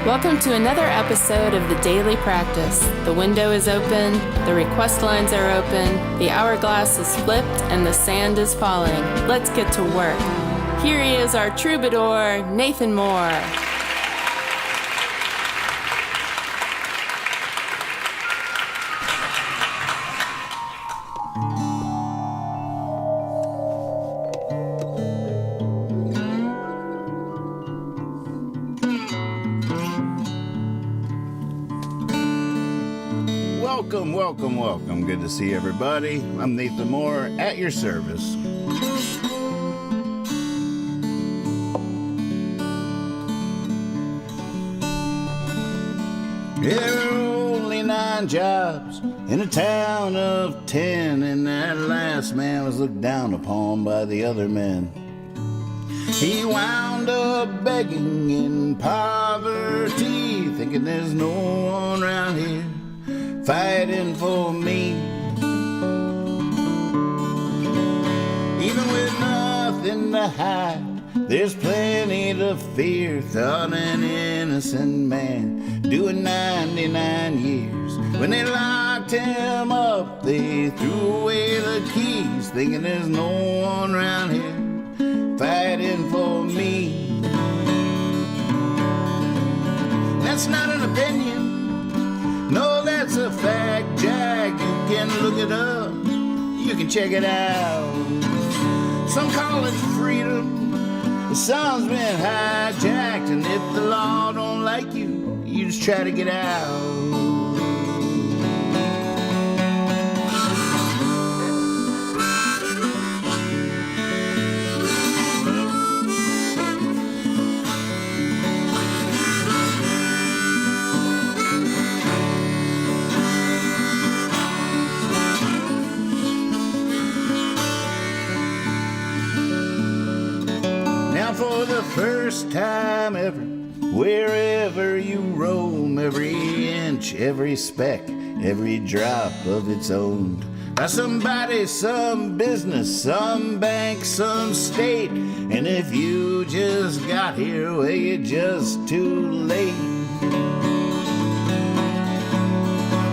Welcome to another episode of The Daily Practice. The window is open, the request lines are open, the hourglass is flipped, and the sand is falling. Let's get to work. Here he is, our troubadour, Nathan Moore. Welcome. Good to see everybody. I'm Nathan Moore at your service. There are only 9 jobs in a town of 10, and that last man was looked down upon by the other men. He wound up begging in poverty, thinking there's no one around here fighting for me. Even with nothing to hide, there's plenty to fear. Thought an innocent man doing 99 years. When they locked him up, they threw away the keys, thinking there's no one around here fighting for me. That's not an opinion, no, that's a fact, Jack. You can look it up, you can check it out. Some call it freedom, the sun's been hijacked, and if the law don't like you, you just try to get out. For the first time ever, wherever you roam, every inch, every speck, every drop of it's owned by somebody, some business, some bank, some state. And if you just got here, well, you're just too late.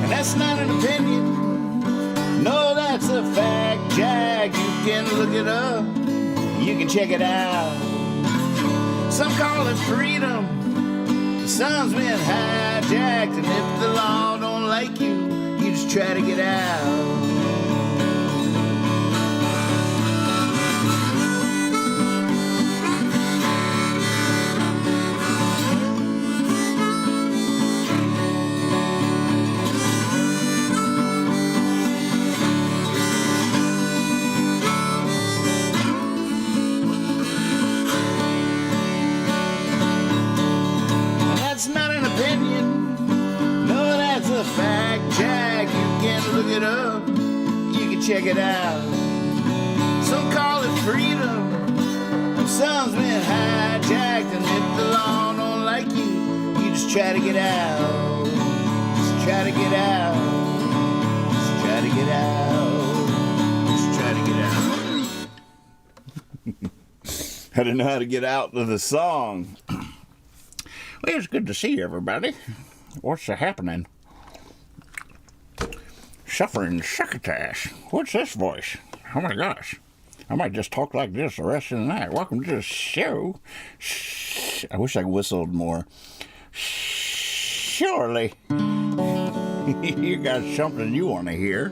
And that's not an opinion, no, that's a fact, Jack. You can look it up, you can check it out. Some call it freedom, the sun's been hijacked, and if the law don't like you, you just try to get out. Look it up, you can check it out. Some call it freedom, the sun's been hijacked, and if the law don't like you, you just try to get out. Just try to get out. Just try to get out. Just try to get out. I didn't know how to get out of the song. Well, it's good to see everybody. What's happening? Sufferin Succotash. What's this voice? Oh my gosh. I might just talk like this the rest of the night. Welcome to the show. I wish I whistled more. Surely you got something you want to hear.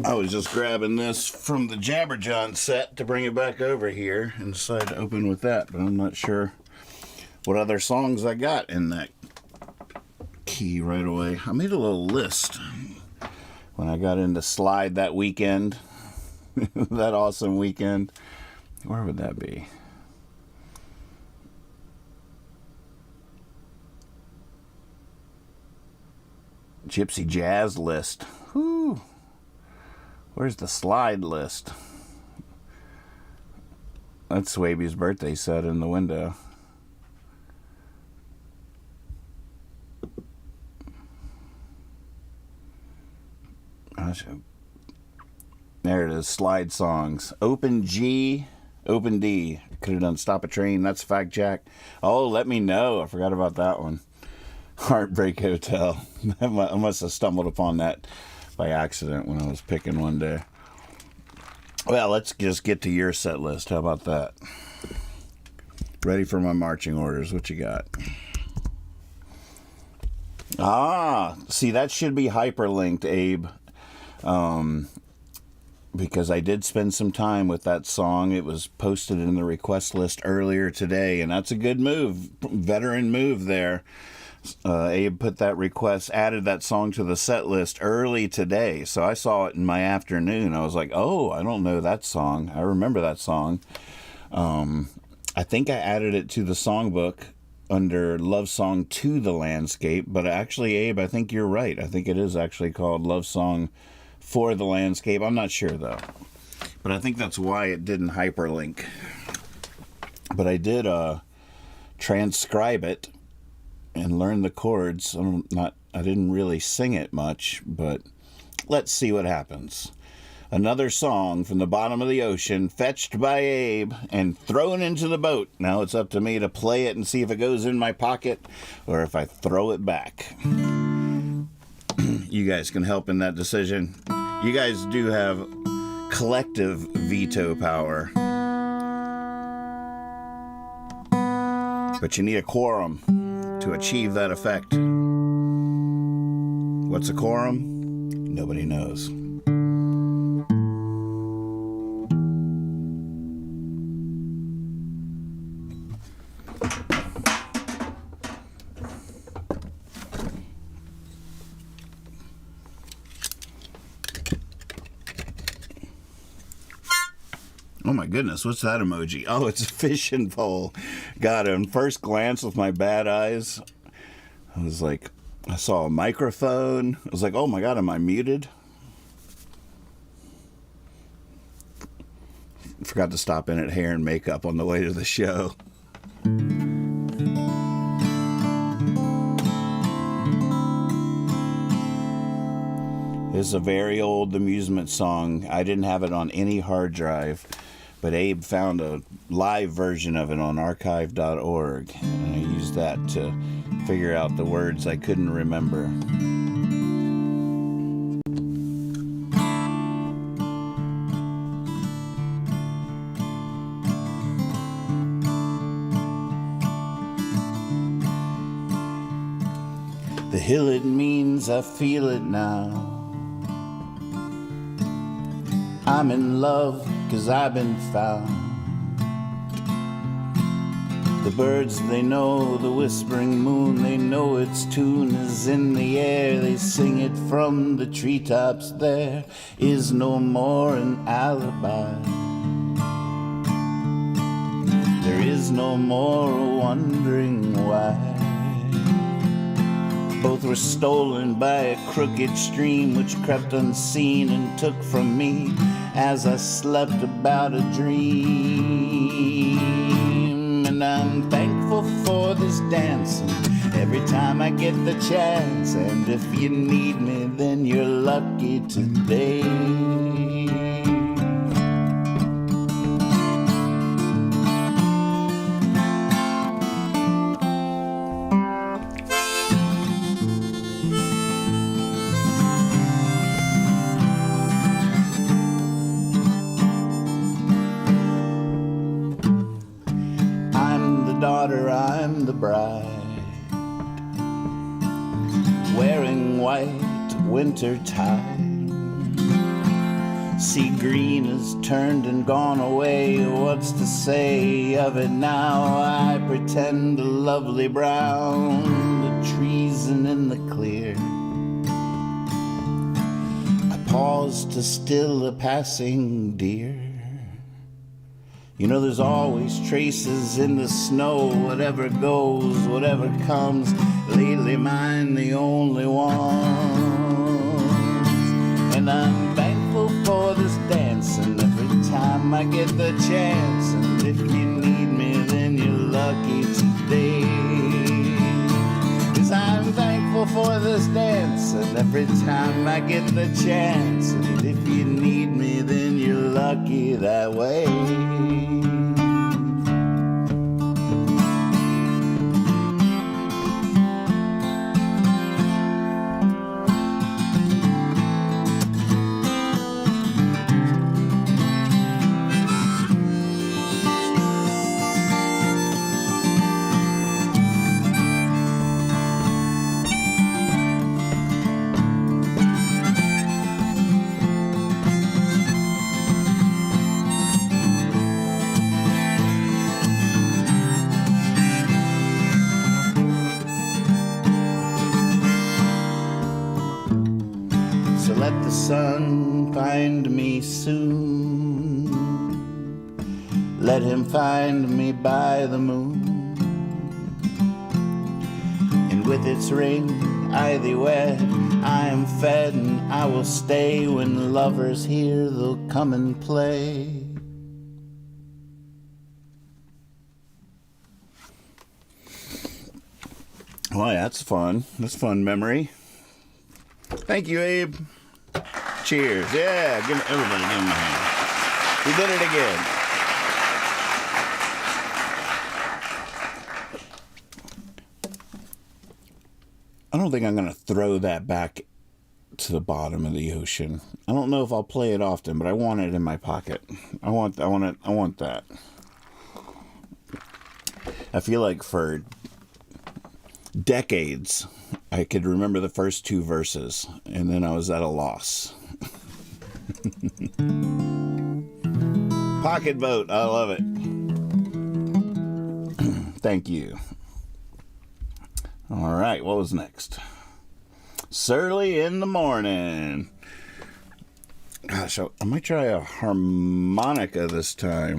I was just grabbing this from the Jabberjohn set to bring it back over here and decided to open with that, but I'm not sure what other songs I got in that key right away. I made a little list when I got into Slide that weekend, that awesome weekend. Where would that be? Gypsy Jazz list. Whew. Where's the Slide list? That's Swaby's birthday set in the window. There it is. Slide songs. Open G, open D. Could have done Stop a Train. That's Fact Jack. Oh, Let Me Know. I forgot about that one. Heartbreak Hotel. I must have stumbled upon that by accident when I was picking one day. Well, let's just get to your set list. How about that? Ready for my marching orders. What you got? See, that should be hyperlinked, Abe. Because I did spend some time with that song. It was posted in the request list earlier today, and that's a good move. Veteran move there. Abe put that request, added that song to the set list early today. So I saw it in my afternoon. I was like, oh, I don't know that song. I remember that song. I think I added it to the songbook under Love Song to the Landscape. But actually, Abe, I think you're right. I think it is actually called Love Song for the Landscape. I'm not sure, though. But I think that's why it didn't hyperlink. But I did transcribe it and learn the chords. I didn't really sing it much, but let's see what happens. Another song from the bottom of the ocean, fetched by Abe and thrown into the boat. Now it's up to me to play it and see if it goes in my pocket or if I throw it back. You guys can help in that decision. You guys do have collective veto power. But you need a quorum to achieve that effect. What's a quorum? Nobody knows. Oh my goodness, what's that emoji? Oh, it's a fishing pole. God, on first glance with my bad eyes, I was like, I saw a microphone. I was like, oh my God, am I muted? Forgot to stop in at hair and makeup on the way to the show. It's a very old amusement song. I didn't have it on any hard drive. But Abe found a live version of it on archive.org, and I used that to figure out the words I couldn't remember. The hill, it means I feel it now. I'm in love 'cause I've been found. The birds, they know the whispering moon, they know its tune is in the air. They sing it from the treetops. There is no more an alibi. There is no more wondering why. Both were stolen by a crooked stream which crept unseen and took from me as I slept about a dream. And I'm thankful for this dancing every time I get the chance. And if you need me, then you're lucky today. I'm the bride, wearing white winter tide. Sea green has turned and gone away. What's to say of it now? I pretend a lovely brown, the treason in the clear. I pause to still a passing deer. You know there's always traces in the snow. Whatever goes, whatever comes, lately mine the only ones. And I'm thankful for this dancing every time I get the chance. And if you need me, then you're lucky today. 'Cause I'm thankful for this dance, and every time I get the chance. And if you need me, then you're lucky that way. Let the sun find me soon. Let him find me by the moon. And with its ring I thee wed, I am fed and I will stay. When lovers hear, they'll come and play. Well, that's fun. That's a fun memory. Thank you, Abe. Cheers. Yeah, everybody give him a hand. We did it again. I don't think I'm going to throw that back to the bottom of the ocean. I don't know if I'll play it often, but I want it in my pocket. I want that. I feel like for decades I could remember the first two verses, and then I was at a loss. Pocket vote. I love it. Thank you. All right, what was next? Surly in the morning. Gosh, I might try a harmonica this time.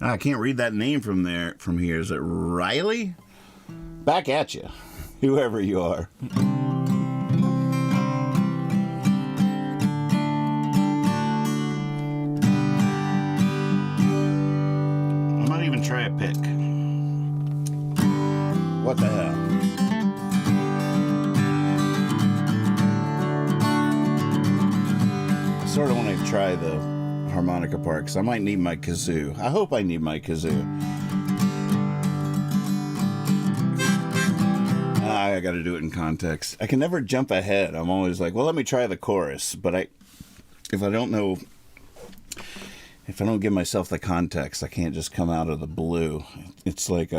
I can't read that name from here. Is it Riley? Back at you, whoever you are. I might even try a pick. What the hell? I sort of want to try the harmonica part, because I might need my kazoo. I hope I need my kazoo. I gotta do it in context. I can never jump ahead. I'm always like, well, let me try the chorus. But if I don't give myself the context, I can't just come out of the blue. It's like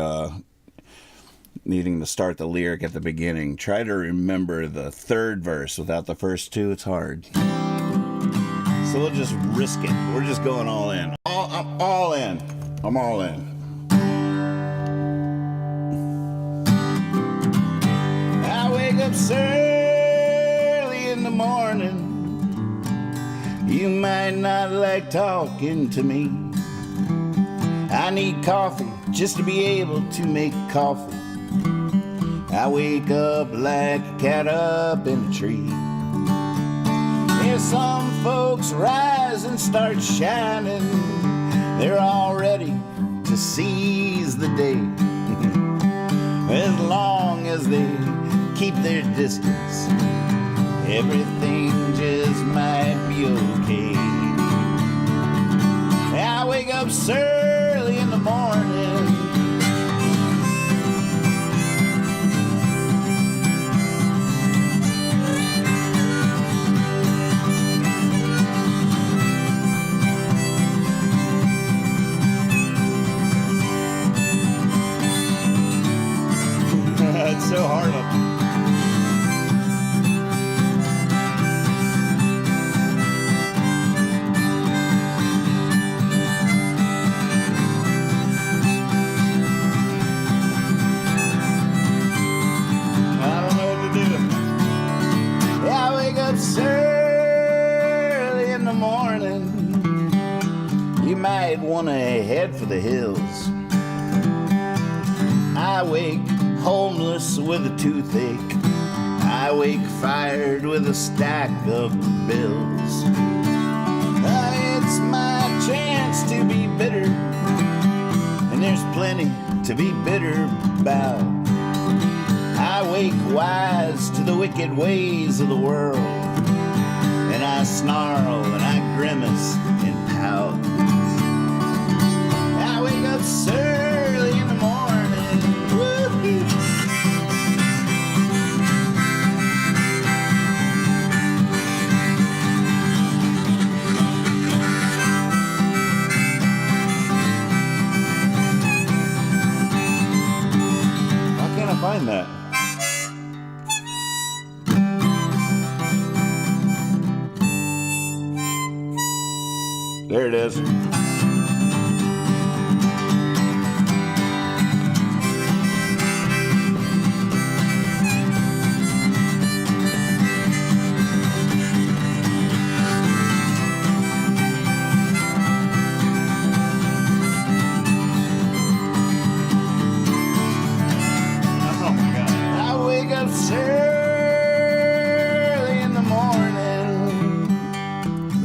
needing to start the lyric at the beginning. Try to remember the third verse without the first two. It's hard. So we'll just risk it. We're just going all in. I'm all in. I'm all in. I wake up early in the morning. You might not like talking to me. I need coffee just to be able to make coffee. I wake up like a cat up in a tree. Some folks rise and start shining. They're all ready to seize the day. As long as they keep their distance, everything just might be okay. I wake up early in the morning. It's so hard up. I don't know what to do. I wake up early in the morning. You might want to head for the hills. I wake homeless with a toothache. I I wake fired with a stack of bills. It's my chance to be bitter, and there's plenty to be bitter about. I wake wise to the wicked ways of the world, and I snarl and I grimace and pout. I wake up early in the morning. Woo-hoo. How can I find that? There it is.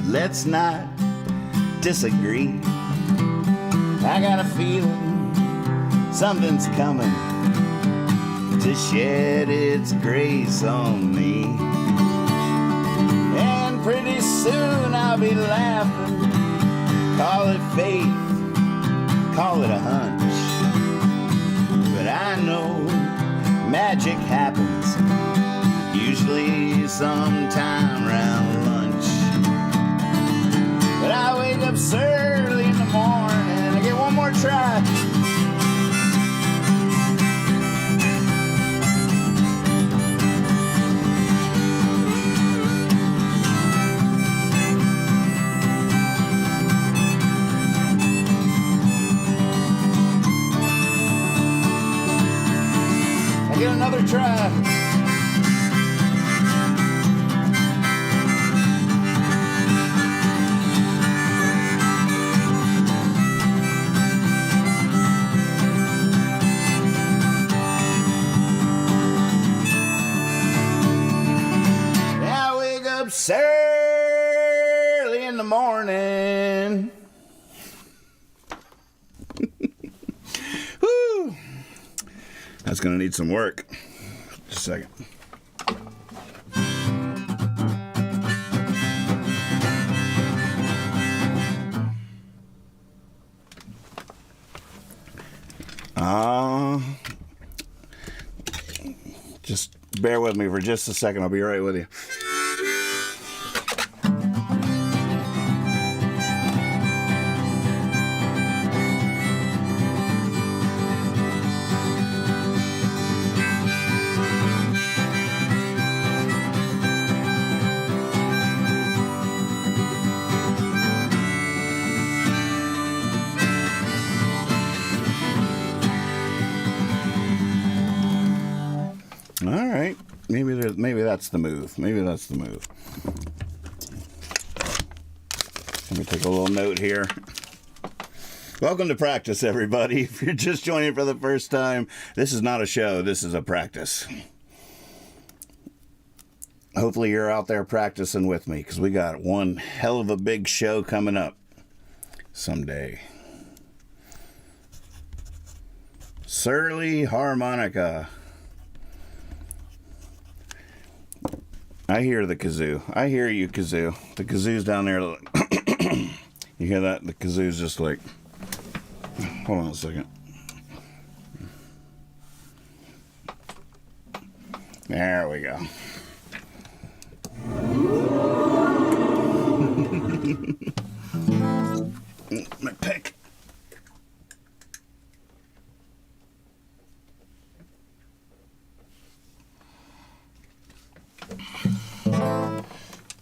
Let's not disagree. I got a feeling something's coming to shed its grace on me. And pretty soon I'll be laughing. Call it faith, call it a hunch. But I know magic happens, usually sometime around lunch. But I wake up early in the morning. I get one more try. I get another try. Early in the morning. Woo. That's gonna need some work. Just a second. Just bear with me for just a second. I'll be right with you. All right, maybe that's the move. Maybe that's the move. Let me take a little note here. Welcome to practice, everybody. If you're just joining for the first time, this is not a show. This is a practice. Hopefully you're out there practicing with me, because we got one hell of a big show coming up someday. Surly harmonica. I hear the kazoo. I hear you, kazoo. The kazoo's down there. You hear that? The kazoo's just like... Hold on a second. There we go. My pick.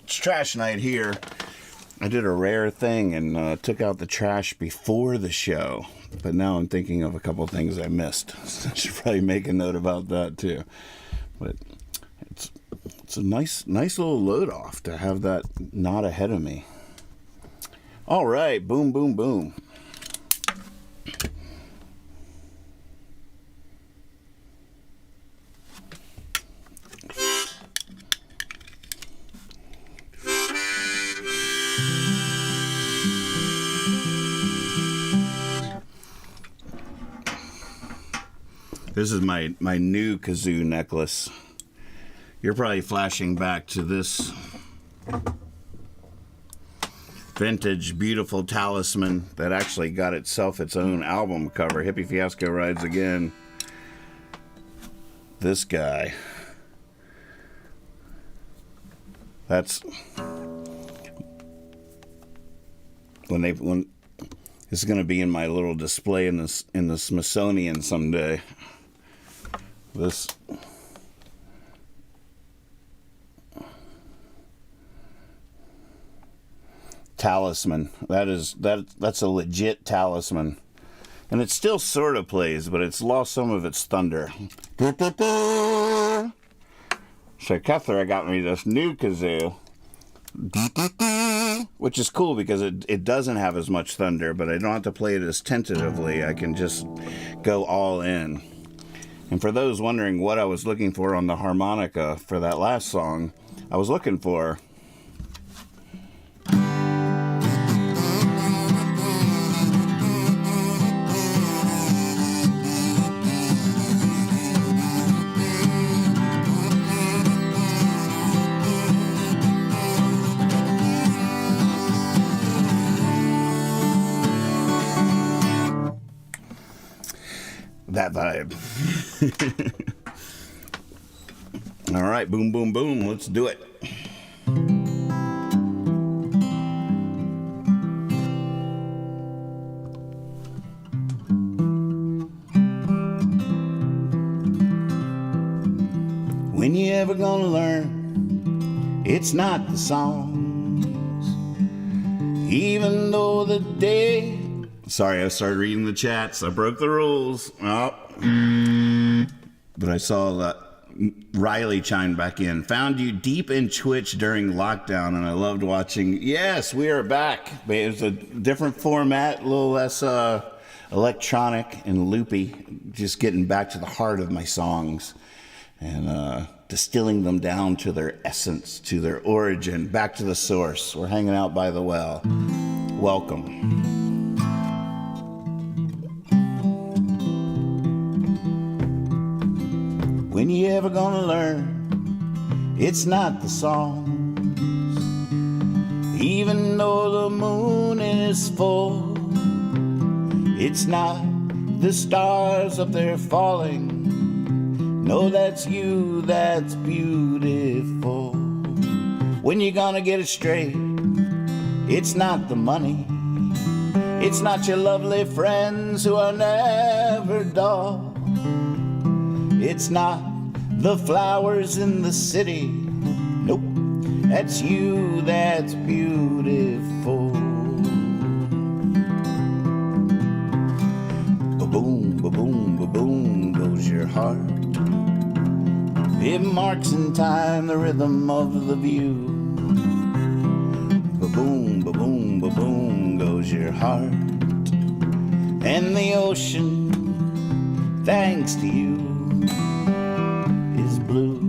It's trash night here. I did a rare thing and took out the trash before the show, but now I'm thinking of a couple things I missed. So I should probably make a note about that too. But it's a nice little load off to have that not ahead of me. All right, boom, boom, boom. This is my new kazoo necklace. You're probably flashing back to this vintage, beautiful talisman that actually got itself its own album cover. Hippie Fiasco Rides Again. This guy. That's when this is going to be in my little display in the Smithsonian someday. This talisman, that's a legit talisman, and it still sort of plays, but it's lost some of its thunder. So Cuthra got me this new kazoo, which is cool because it doesn't have as much thunder, but I don't have to play it as tentatively. I can just go all in. And for those wondering what I was looking for on the harmonica for that last song, I was looking for that vibe. All right, boom, boom, boom. Let's do it. When you ever gonna learn? It's not the songs, even though the day. Sorry, I started reading the chats. I broke the rules. Oh. But I saw that Riley chimed back in. Found you deep in Twitch during lockdown, and I loved watching. Yes, we are back. It was a different format, a little less electronic and loopy. Just getting back to the heart of my songs and distilling them down to their essence, to their origin, back to the source. We're hanging out by the well. Welcome. When you ever gonna learn? It's not the songs, even though the moon is full. It's not the stars up there falling. No, that's you, that's beautiful. When you gonna get it straight? It's not the money. It's not your lovely friends who are never dull. It's not the flowers in the city. Nope, that's you, that's beautiful. Ba-boom, ba-boom, ba-boom goes your heart. It marks in time the rhythm of the view. Ba-boom, ba-boom, ba-boom goes your heart. And the ocean, thanks to you, is blue.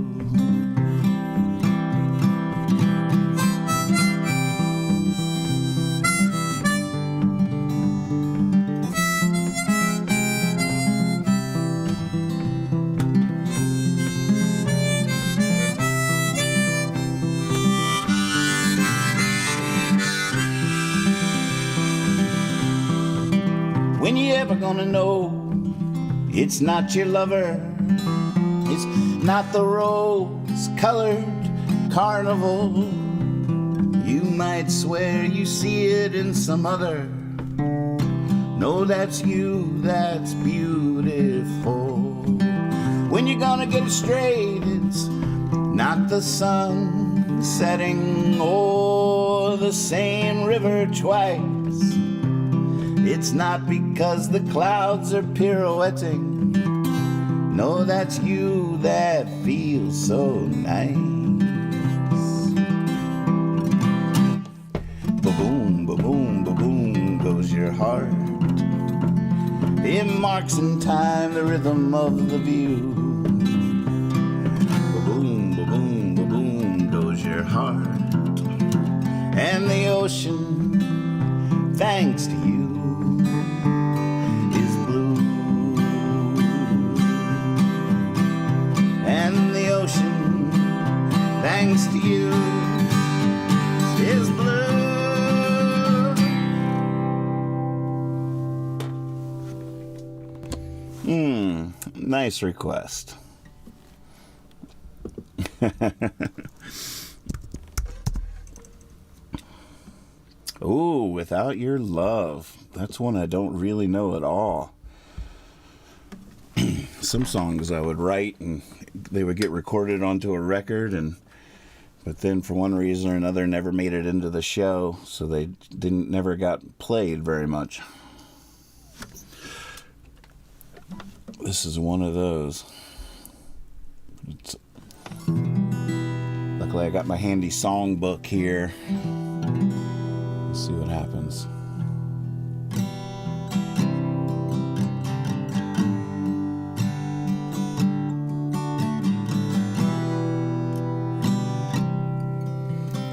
When you ever gonna know? It's not your lover. It's not the rose-colored carnival. You might swear you see it in some other. No, that's you, that's beautiful. When you're gonna get it straight, it's not the sun setting or the same river twice. It's not because the clouds are pirouetting. No, that's you that feels so nice. Ba-boom, ba-boom, ba-boom goes your heart. It marks in time the rhythm of the view. Ba-boom, ba-boom, ba-boom goes your heart. And the ocean, thanks to you, is blue. thanks to you, is blue. Nice request. Ooh, Without Your Love. That's one I don't really know at all. Some songs I would write and they would get recorded onto a record, but then for one reason or another never made it into the show, so they never got played very much. This is one of those. Luckily I got my handy songbook here. Let's see what happens.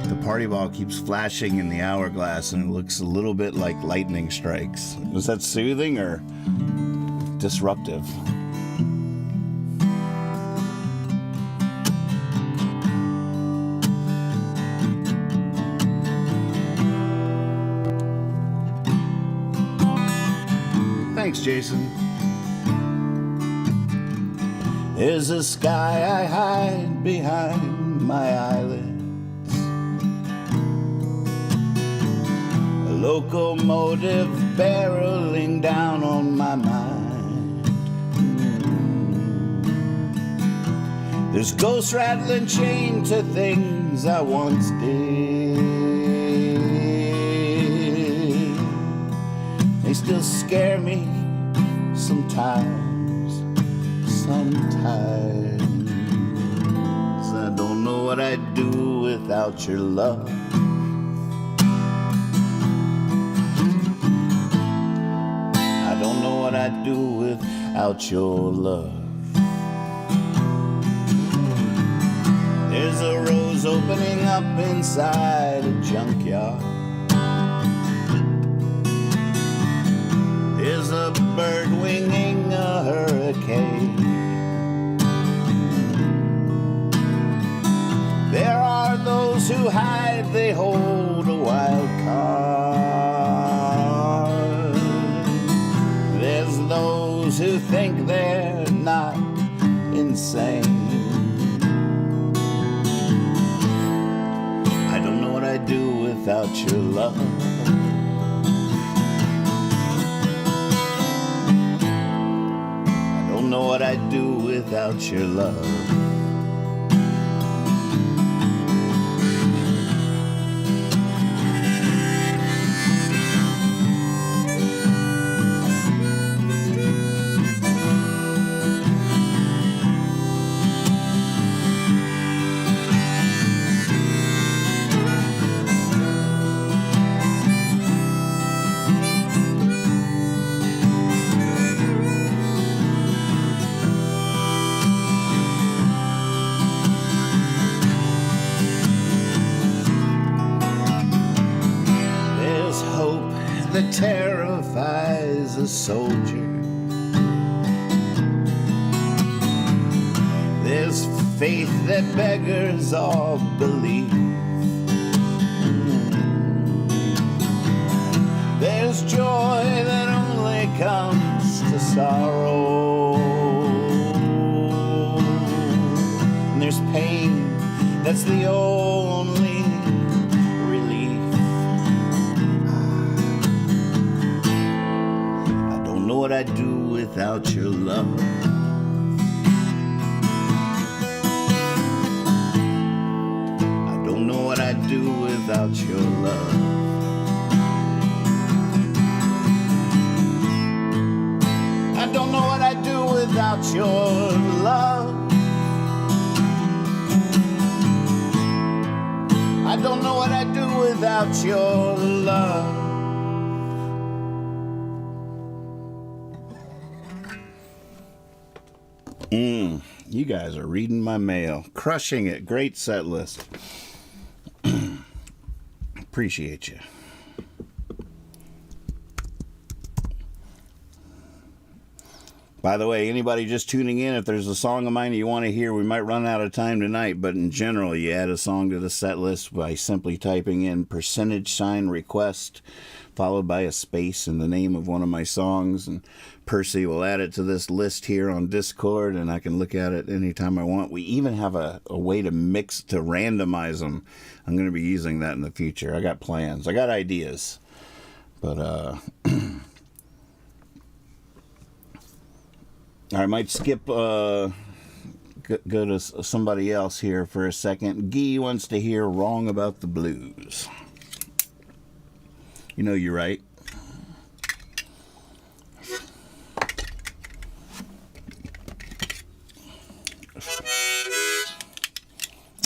The party ball keeps flashing in the hourglass and it looks a little bit like lightning strikes. Was that soothing or disruptive? Thanks, Jason. There's a sky I hide behind my eyelids, a locomotive barreling down on my mind. There's ghosts rattling chained to things I once did. They still scare me sometimes. I don't know what I'd do without your love. I don't know what I'd do without your love. There's a rose opening up inside a junkyard. There's a bird winging a hurricane. There are those who hide, they hold a wild card. There's those who think they're not insane. I don't know what I'd do without your love. Know what I'd do without your love. That terrifies a soldier. There's faith that beggars all belief. There's joy that only comes to sorrow. And there's pain that's the only what I'd do without your love. I don't know what I'd do without your love. I don't know what I'd do without your love. I don't know what I'd do without your love. You guys are reading my mail. Crushing it. Great set list. Appreciate you. By the way, anybody just tuning in, if there's a song of mine you want to hear, we might run out of time tonight, but in general, you add a song to the set list by simply typing in % request, followed by a space in the name of one of my songs, and Percy will add it to this list here on Discord, and I can look at it anytime I want. We even have a way to randomize them. I'm going to be using that in the future. I got plans. I got ideas. But, I might skip, go to somebody else here for a second. Guy wants to hear Wrong About the Blues. You know you're right.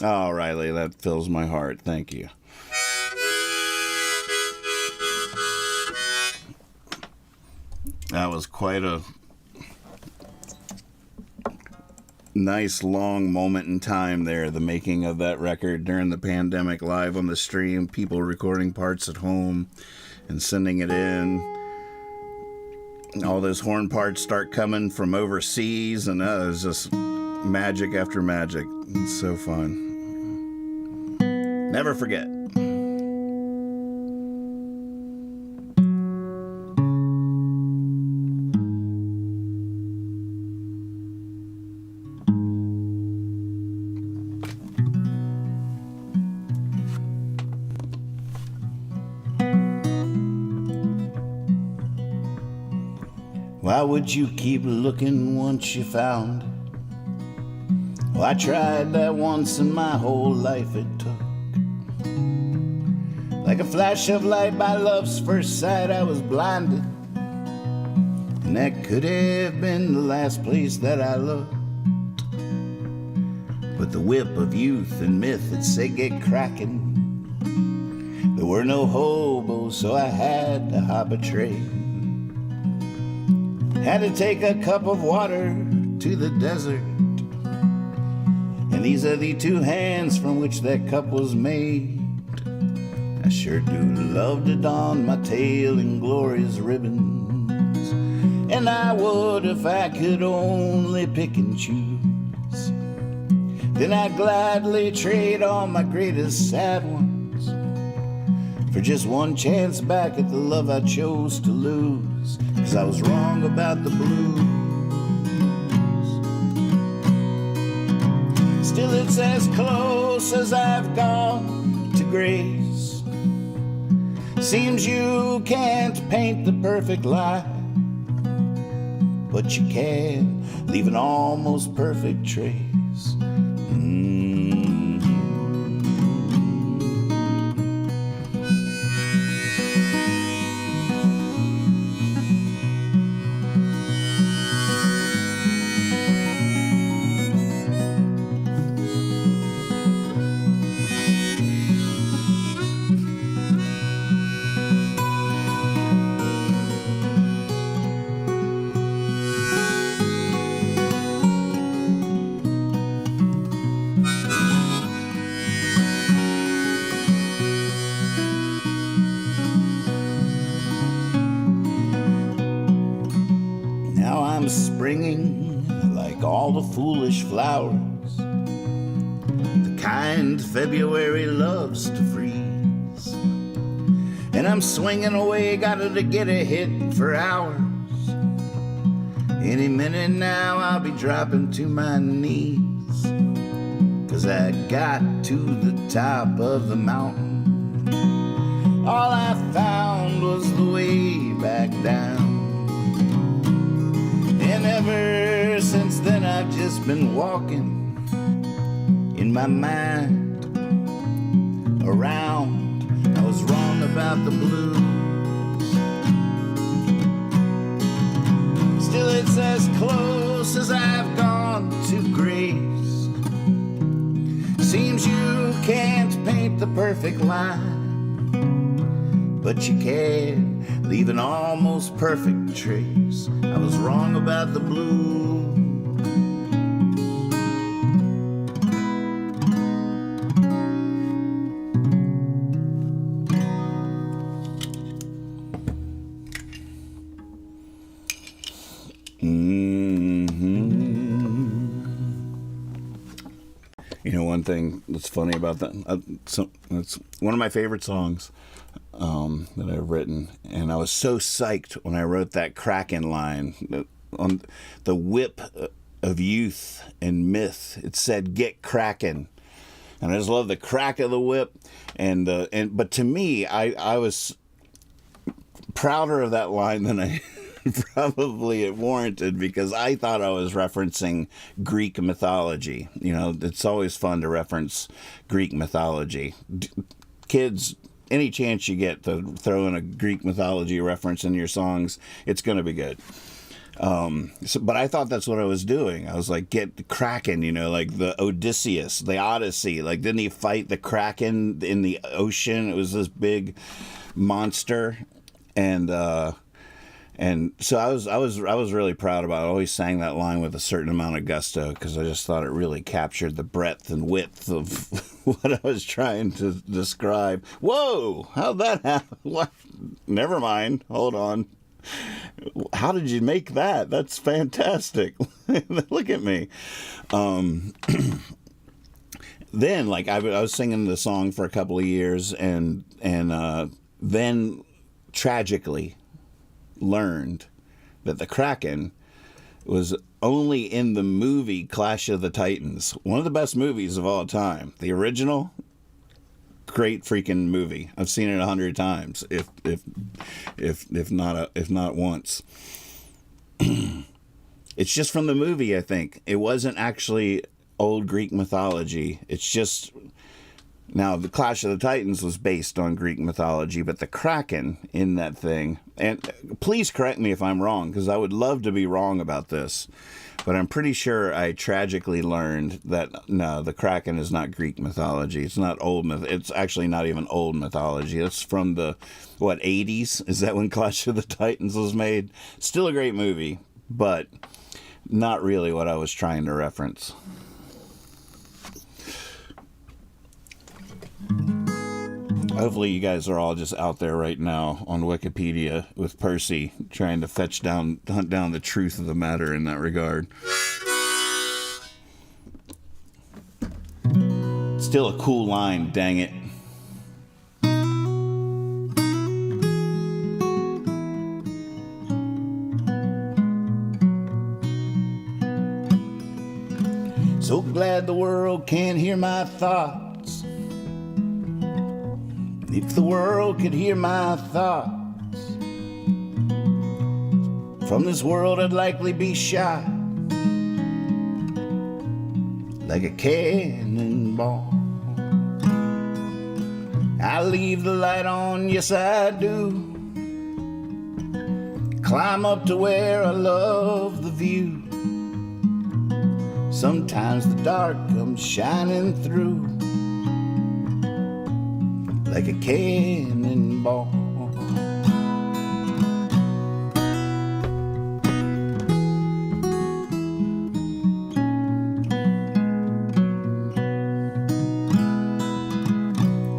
Oh, Riley, that fills my heart. Thank you. That was quite a nice long moment in time there, the making of that record during the pandemic, live on the stream, people recording parts at home and sending it in. All those horn parts start coming from overseas, and it was just magic after magic. It's so fun. Never forget. Why would you keep looking once you found? Well, I tried that once and my whole life it took. Like a flash of light by love's first sight, I was blinded. And that could have been the last place that I looked. But the whip of youth and myth had said get cracking. There were no hobos, so I had to hop a train. Had to take a cup of water to the desert. And these are the two hands from which that cup was made. I sure do love to don my tail in glorious ribbons. And I would if I could only pick and choose. Then I'd gladly trade all my greatest sad ones for just one chance back at the love I chose to lose. 'Cause I was wrong about the blues. Still it's as close as I've gone to grace. Seems you can't paint the perfect lie, but you can leave an almost perfect trace. Springing like all the foolish flowers, the kind February loves to freeze. And I'm swinging away, gotta to get a hit for hours. Any minute now I'll be dropping to my knees, 'cause I got to the top of the mountain. All I found was the way back down. And ever since then I've just been walking in my mind around. I was wrong about the blues. Still it's as close as I've gone to grace. Seems you can't paint the perfect line, but you can leave an almost perfect trace. I was wrong about the blue. thing that's funny about that. It's one of my favorite songs that I've written, and I was so psyched when I wrote that Kracken line on the whip of youth and myth. It said, "Get Kracken," and I just love the crack of the whip. But to me, I was prouder of that line than I probably it warranted, because I thought I was referencing Greek mythology. You know, it's always fun to reference Greek mythology. Kids, any chance you get to throw in a Greek mythology reference in your songs, it's going to be good. But I thought that's what I was doing. I was like, get the Kraken, you know, like the Odysseus, the Odyssey. Like, didn't he fight the Kraken in the ocean? It was this big monster. And so I was really proud about it. I always sang that line with a certain amount of gusto, because I just thought it really captured the breadth and width of what I was trying to describe. Whoa! How'd that happen? What? Never mind. Hold on. How did you make that? That's fantastic. Look at me. Then, like, I was singing the song for a couple of years, and then tragically learned that the Kraken was only in the movie Clash of the Titans, one of the best movies of all time. The original, great freaking movie. I've seen it 100 times, if not once. It's just from the movie, I think. It wasn't actually old Greek mythology. It's just, now the Clash of the Titans was based on Greek mythology, but the Kraken in that thing, and please correct me if I'm wrong, because I would love to be wrong about this, but I'm pretty sure I tragically learned that no, the Kraken is not Greek mythology. It's not old myth. It's actually not even old mythology. It's from the 80s? Is that when Clash of the Titans was made? Still a great movie, but not really what I was trying to reference. Hopefully you guys are all just out there right now on Wikipedia with Percy trying to hunt down the truth of the matter in that regard. Still a cool line, dang it. So glad the world can't hear my thoughts. If the world could hear my thoughts, from this world I'd likely be shot like a cannonball. I leave the light on, yes I do. Climb up to where I love the view. Sometimes the dark comes shining through like a cannonball.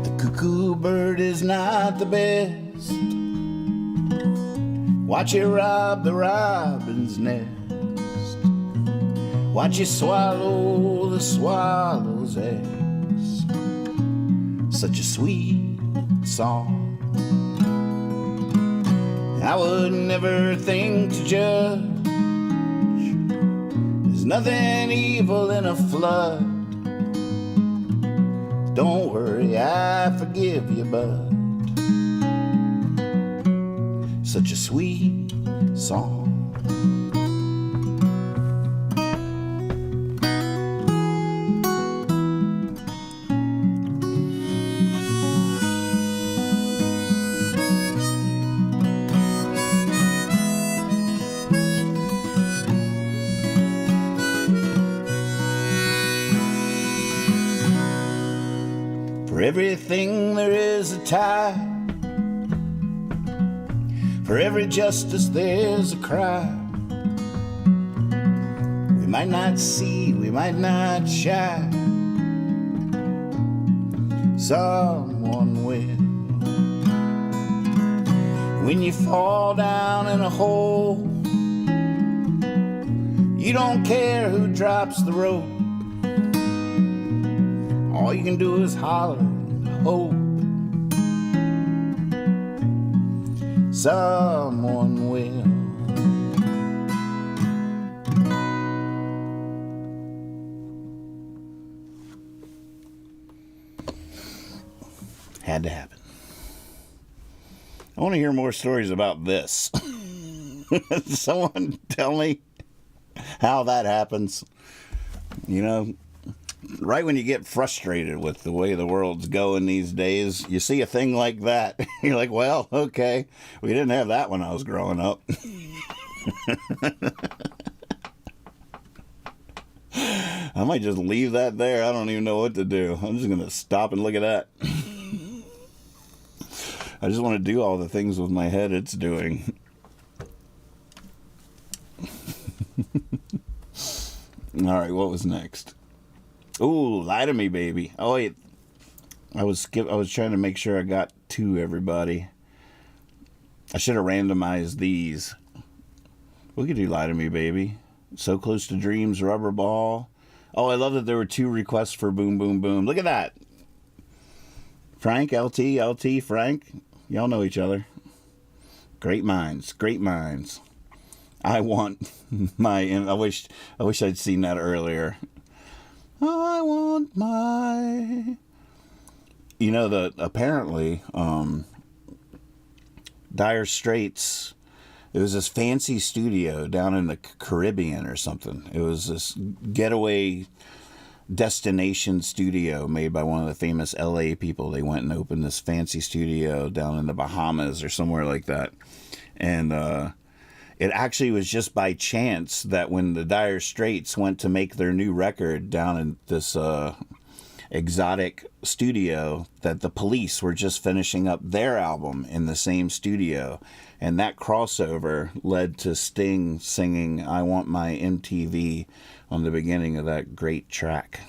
The cuckoo bird is not the best. Watch it rob the robin's nest. Watch it swallow the swallow's eggs. Such a sweet song. I would never think to judge. There's nothing evil in a flood. Don't worry, I forgive you, bud. Such a sweet song. For everything there is a time. For every justice there's a crime. We might not see, we might not shine. Someone will. When you fall down in a hole, you don't care who drops the rope. all you can do is holler and hope someone will. Had to happen. I want to hear more stories about this. Someone tell me how that happens. You know, right when you get frustrated with the way the world's going these days, you see a thing like that. You're like, well, okay, we didn't have that when I was growing up. I might just leave that there. I don't even know what to do. I'm just going to stop and look at that. I just want to do all the things with my head it's doing. All right, what was next? Ooh, Lie to Me, Baby. Oh, wait. I was trying to make sure I got to everybody. I should have randomized these. We could do Lie to Me, Baby. So Close to Dreams, Rubber Ball. Oh, I love that there were 2 requests for Boom Boom Boom. Look at that. Frank, LT, Frank. Y'all know each other. Great minds, great minds. I want my... I wish I'd seen that earlier. I want my... You know, apparently, Dire Straits... It was this fancy studio down in the Caribbean or something. It was this getaway destination studio made by one of the famous LA people. They went and opened this fancy studio down in the Bahamas or somewhere like that. And it actually was just by chance that when the Dire Straits went to make their new record down in this exotic studio, that the Police were just finishing up their album in the same studio. And that crossover led to Sting singing I Want My MTV on the beginning of that great track.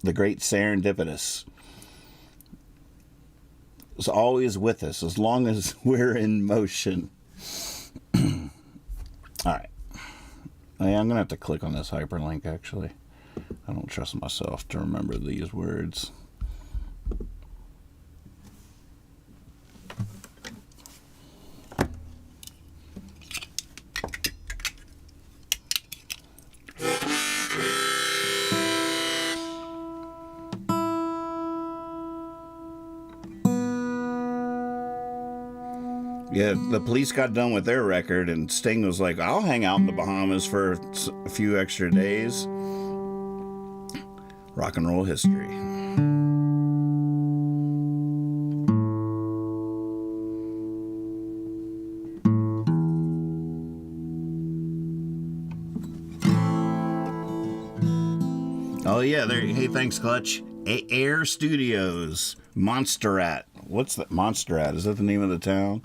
The great Serendipitous. It's always with us as long as we're in motion. All right. I'm going to have to click on this hyperlink, actually. I don't trust myself to remember these words. Yeah, the Police got done with their record, and Sting was like, I'll hang out in the Bahamas for a few extra days. Rock and roll history. Oh, yeah, hey, thanks, Clutch. Air Studios, Montserrat. What's that? Montserrat, is that the name of the town?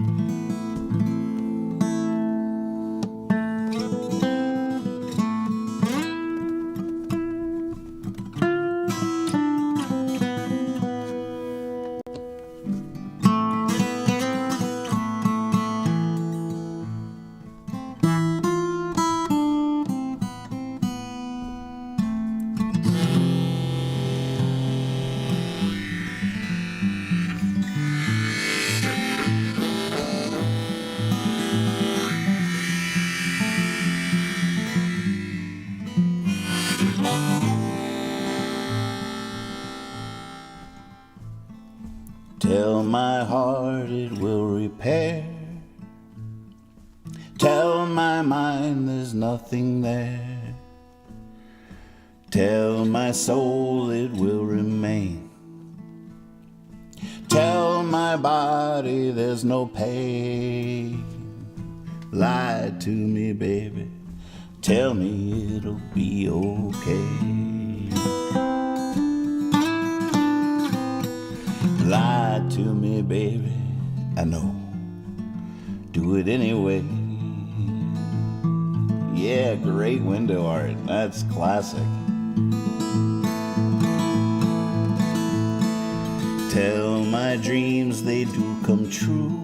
Tell my heart it will repair. Tell my mind there's nothing there. Tell my soul it will remain. Tell my body there's no pain. Lie to me, baby. Tell me it'll be okay. Lie to me, baby. I know. Do it anyway. Yeah, great window art. That's classic. Tell my dreams they do come true.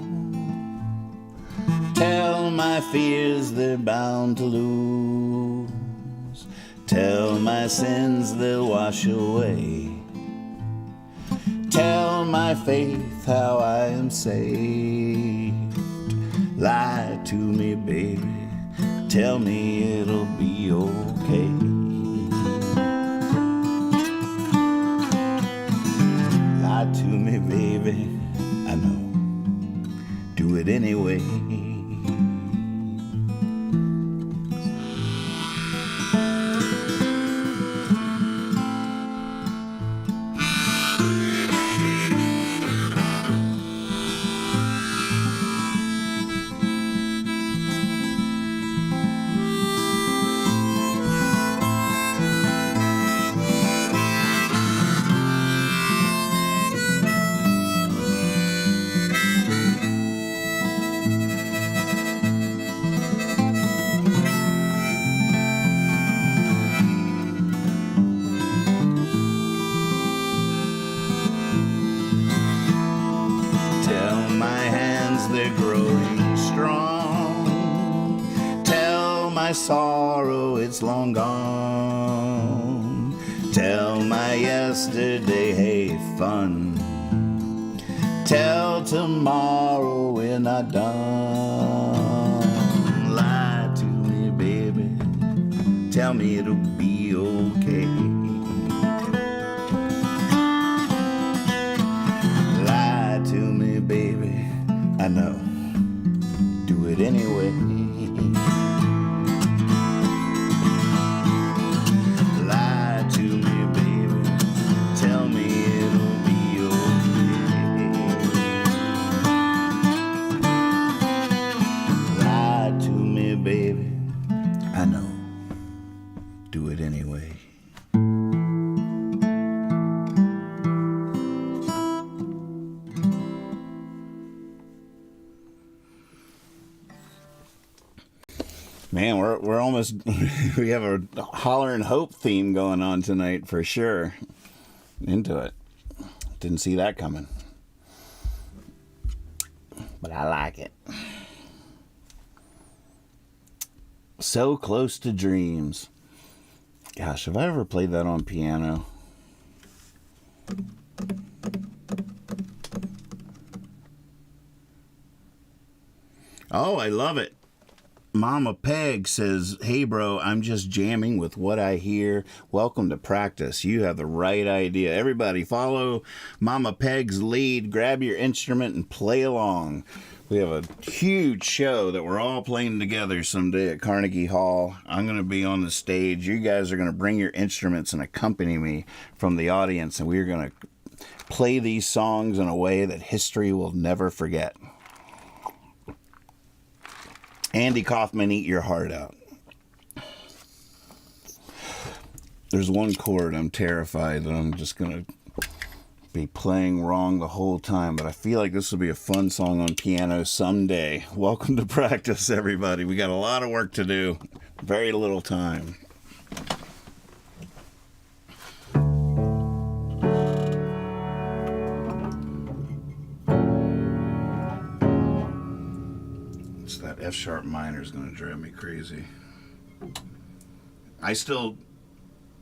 Tell my fears they're bound to lose. Tell my sins they'll wash away. my faith how I am saved. Lie to me, baby, tell me it'll be okay. Lie to me, baby, I know, do it anyway. Sorrow, it's long gone. Tell my yesterday, hey, fun. Tell tomorrow we're not done. Lie to me, baby, tell me it'll be okay. Lie to me, baby, I know, do it anyway. Man, we're almost, we have a Holler and Hope theme going on tonight for sure. Into it. Didn't see that coming. But I like it. So Close to Dreams. Gosh, have I ever played that on piano? Oh, I love it. Mama Peg says, hey bro, I'm just jamming with what I hear. Welcome to practice. You have the right idea. Everybody follow Mama Peg's lead. Grab your instrument and play along. We have a huge show that we're all playing together someday at Carnegie Hall. I'm going to be on the stage. You guys are going to bring your instruments and accompany me from the audience, and we're going to play these songs in a way that history will never forget. Andy Kaufman, eat your heart out. There's one chord I'm terrified that I'm just going to be playing wrong the whole time, but I feel like this will be a fun song on piano someday. Welcome to practice, everybody. We got a lot of work to do. Very little time. That F sharp minor is going to drive me crazy.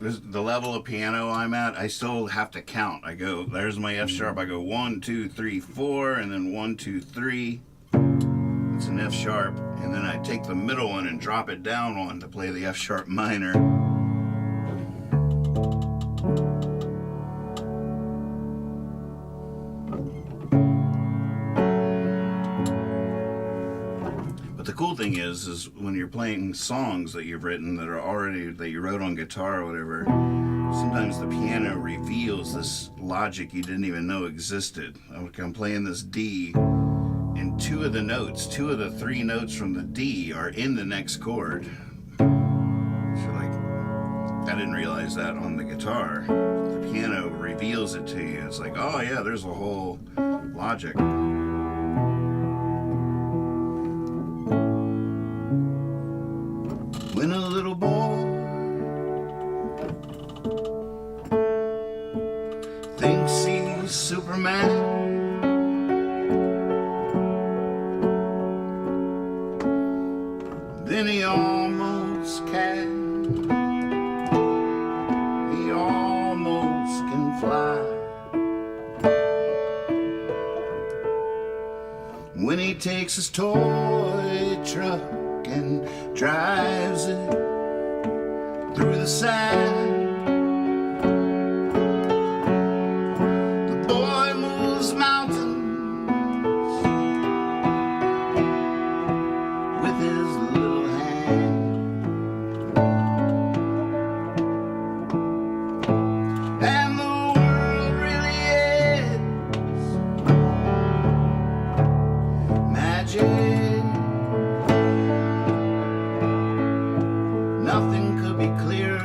The level of piano I'm at, I still have to count. I go, there's my F sharp. I go 1, 2, 3, 4, and then 1, 2, 3. It's an F sharp, and then I take the middle one and drop it down one to play the F sharp minor. The cool thing is when you're playing songs that you've written that you wrote on guitar or whatever, sometimes the piano reveals this logic you didn't even know existed. I'm playing this D, and two of the 3 notes from the D are in the next chord. So like, I didn't realize that on the guitar. The piano reveals it to you. It's like, oh yeah, there's a whole logic. When a little boy thinks he's Superman, then he almost can. He almost can fly. when he takes his toy truck and drives it through the sand. The boy moves mountains with his little hand. And the world really is magic. Nothing could be clearer.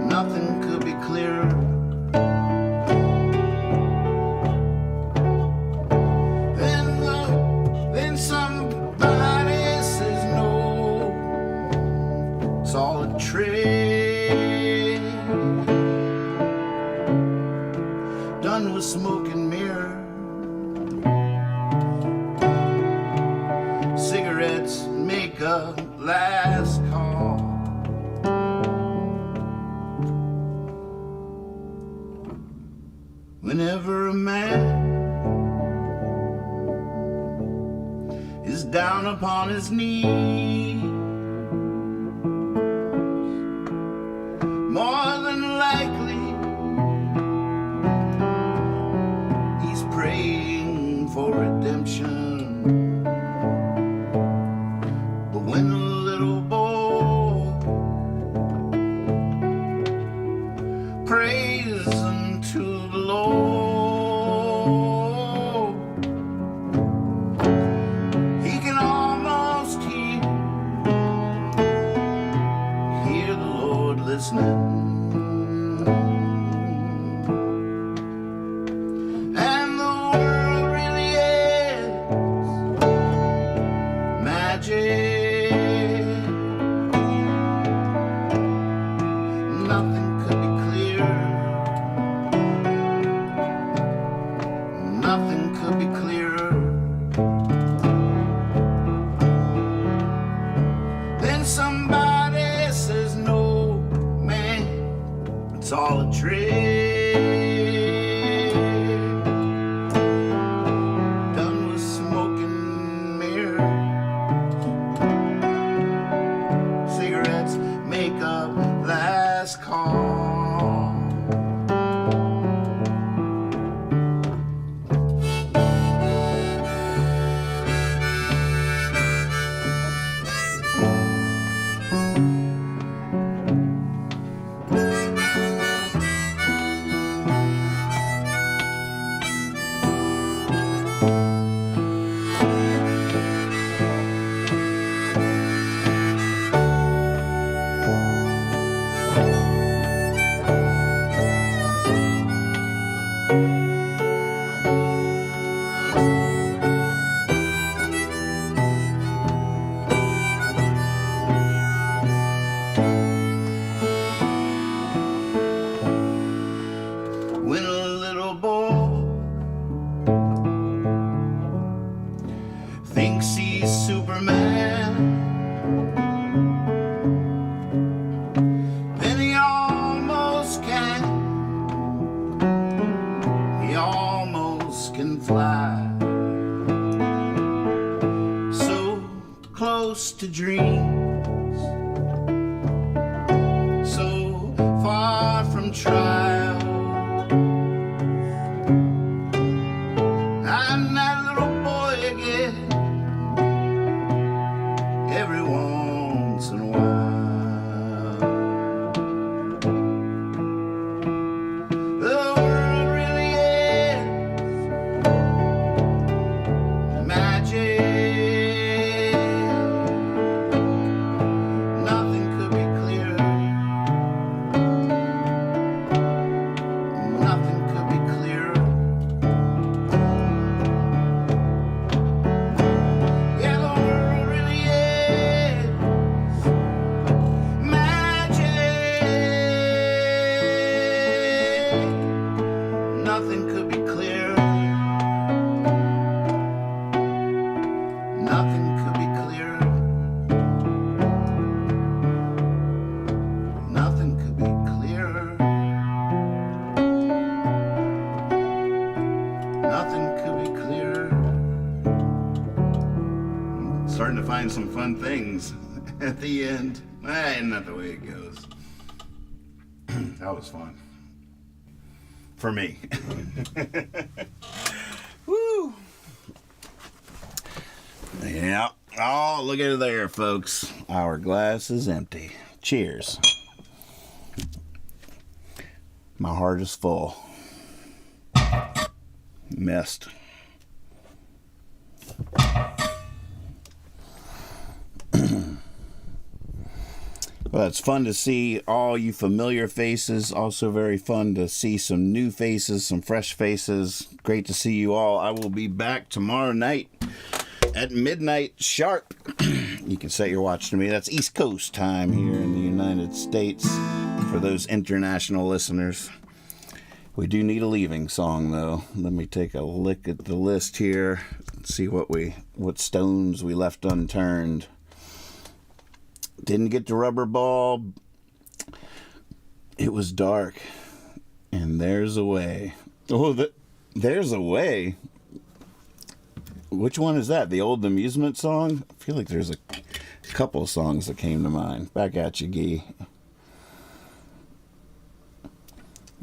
Nothing could be clearer. Then somebody says no, it's all a trick, done with smoke and mirror. Cigarettes make a last call. Whenever a man is down upon his knees, more than likely he's praying for redemption. But when a little boy prays unto the Lord, he can almost hear the Lord listening. And the world really is magic. Nothing could be clearer. Nothing could be clearer. Then somebody says no, man, it's all a trick, done with smoke and mirrors. Cigarettes make a last call. When a little boy thinks he's Superman, then he almost can. He almost can fly. So close to dreams, so far from trial. I'm that little boy again, every once in a while. The world really is magic. Nothing could be clearer. Nothing could be clearer. Yeah, the world really is magic. Nothing could be clearer. Nothing could be clearer. Nothing could be clearer. find some fun things at the end. Not the way it goes. That was fun. For me. Woo! Yeah. Oh, look at it there, folks. Our glass is empty. Cheers. My heart is full. Missed. Well, it's fun to see all you familiar faces. Also very fun to see some new faces, some fresh faces. Great to see you all. I will be back tomorrow night at midnight sharp. You can set your watch to me. That's East Coast time here in the United States for those international listeners. We do need a leaving song, though. Let me take a look at the list here and see what stones we left unturned. Didn't get the Rubber Ball. It was dark. And there's a way. Oh, there's a way. Which one is that? The old amusement song? I feel like there's a couple of songs that came to mind. Back at you, Guy.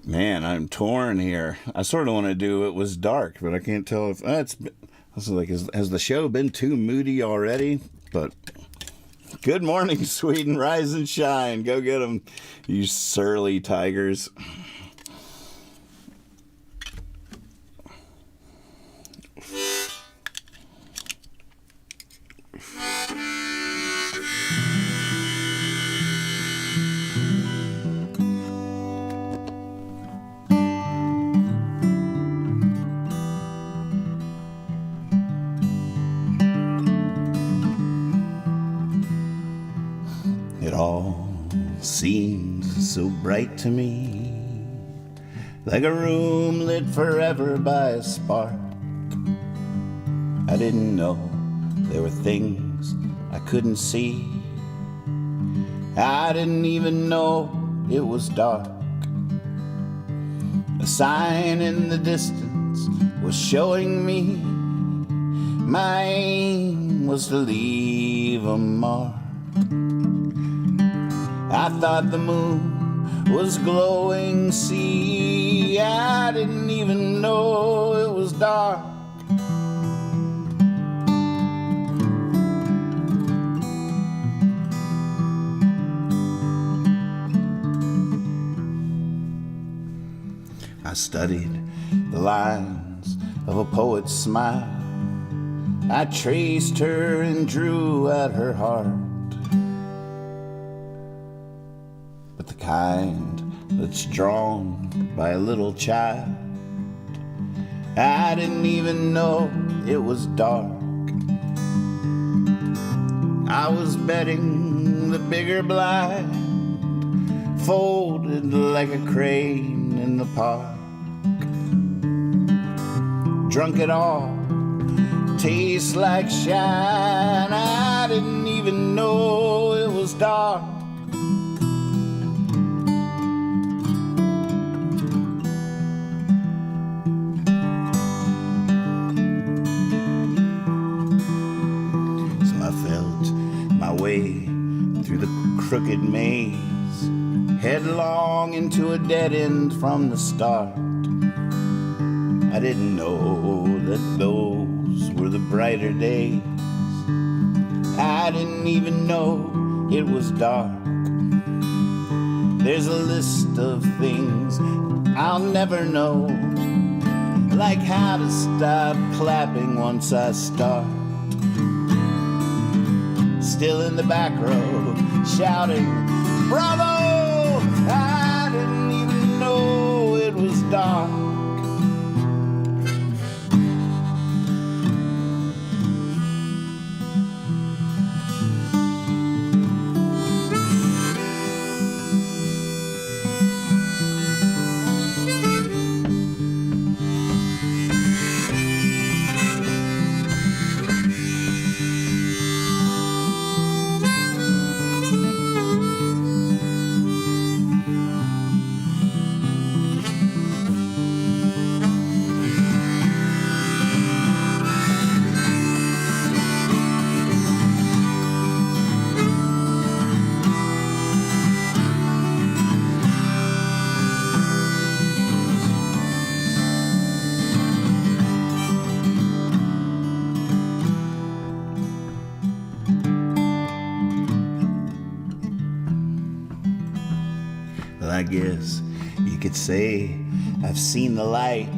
Man, I'm torn here. I sort of want to do It Was Dark, but I can't tell if has the show been too moody already? But good morning, Sweden. Rise and shine. Go get them, you surly tigers. It all seemed so bright to me, like a room lit forever by a spark. I didn't know there were things I couldn't see. I didn't even know it was dark. A sign in the distance was showing me my aim was to leave a mark. I thought the moon was glowing, see, I didn't even know it was dark. I studied the lines of a poet's smile. I traced her and drew at her heart. But the kind that's drawn by a little child, I didn't even know it was dark. I was betting the bigger blind, folded like a crane in the park. Drunk it all, tastes like shine. I didn't even know it was dark. So I felt my way through the crooked maze, headlong into a dead end from the start. I didn't know that those were the brighter days. I didn't even know it was dark. There's a list of things I'll never know, like how to stop clapping once I start. Still in the back row, shouting, bravo! I didn't even know it was dark. guess you could say I've seen the light.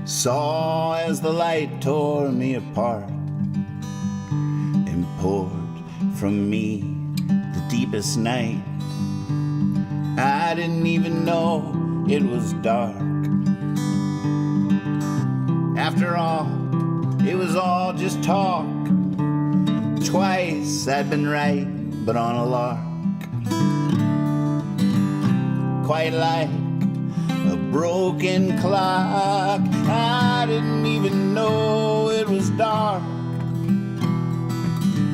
Saw as the light tore me apart and poured from me the deepest night. I didn't even know it was dark. After all, it was all just talk. Twice I'd been right, but on a lark. Quite like a broken clock. I didn't even know it was dark.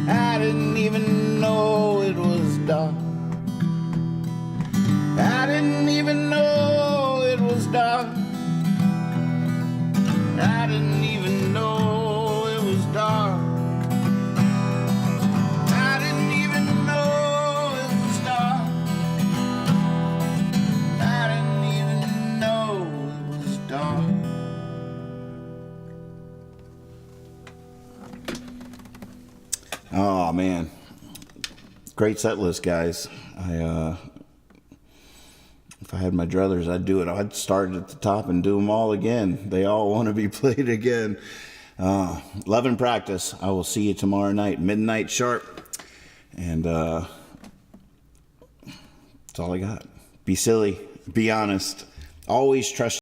I didn't even know it was dark. I didn't even know it was dark. I didn't even know it was dark. I didn't even know it was dark. I didn't even know it was dark. Oh man, great set list, guys. If I had my druthers, I'd do it. I'd start at the top and do them all again. They all want to be played again. Love and practice. I will see you tomorrow night, midnight sharp. And that's all I got. Be silly. Be honest. Always trust